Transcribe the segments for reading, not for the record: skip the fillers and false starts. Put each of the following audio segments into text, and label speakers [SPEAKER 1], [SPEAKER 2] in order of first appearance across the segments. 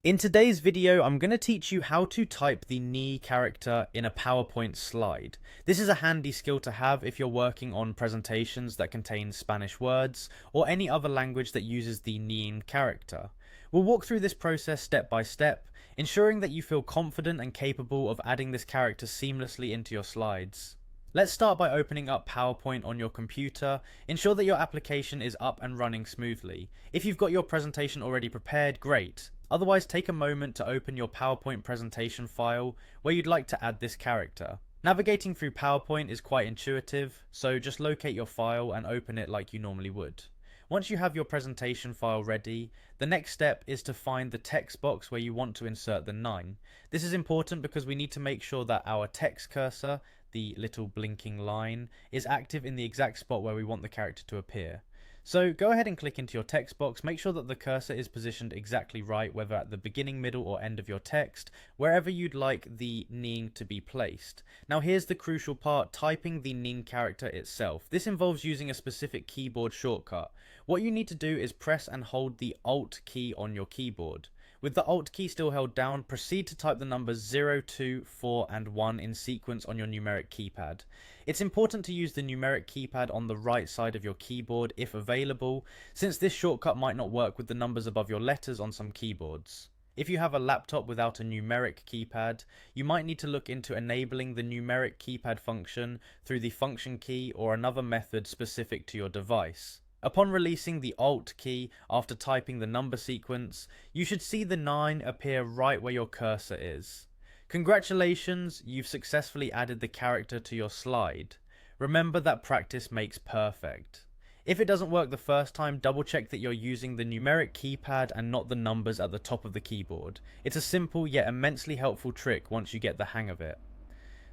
[SPEAKER 1] In today's video, I'm going to teach you how to type the ni character in a PowerPoint slide. This is a handy skill to have if you're working on presentations that contain Spanish words or any other language that uses the ni character. We'll walk through this process step by step, ensuring that you feel confident and capable of adding this character seamlessly into your slides. Let's start by opening up PowerPoint on your computer. Ensure that your application is up and running smoothly. If you've got your presentation already prepared, great. Otherwise, take a moment to open your PowerPoint presentation file where you'd like to add this character. Navigating through PowerPoint is quite intuitive, so just locate your file and open it like you normally would. Once you have your presentation file ready, the next step is to find the text box where you want to insert the 9. This is important because we need to make sure that our text cursor, the little blinking line, is active in the exact spot where we want the character to appear. So go ahead and click into your text box, make sure that the cursor is positioned exactly right, whether at the beginning, middle or end of your text, wherever you'd like the nin to be placed. Now here's the crucial part, typing the nin character itself. This involves using a specific keyboard shortcut. What you need to do is press and hold the Alt key on your keyboard. With the Alt key still held down, proceed to type the numbers 0, 2, 4 and 1 in sequence on your numeric keypad. It's important to use the numeric keypad on the right side of your keyboard if available, since this shortcut might not work with the numbers above your letters on some keyboards. If you have a laptop without a numeric keypad, you might need to look into enabling the numeric keypad function through the function key or another method specific to your device. Upon releasing the Alt key after typing the number sequence, you should see the 9 appear right where your cursor is. Congratulations, you've successfully added the character to your slide. Remember that practice makes perfect. If it doesn't work the first time, double check that you're using the numeric keypad and not the numbers at the top of the keyboard. It's a simple yet immensely helpful trick once you get the hang of it.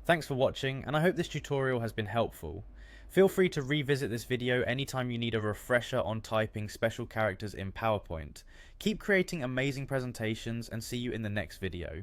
[SPEAKER 1] Thanks for watching, and I hope this tutorial has been helpful. Feel free to revisit this video anytime you need a refresher on typing special characters in PowerPoint. Keep creating amazing presentations and see you in the next video.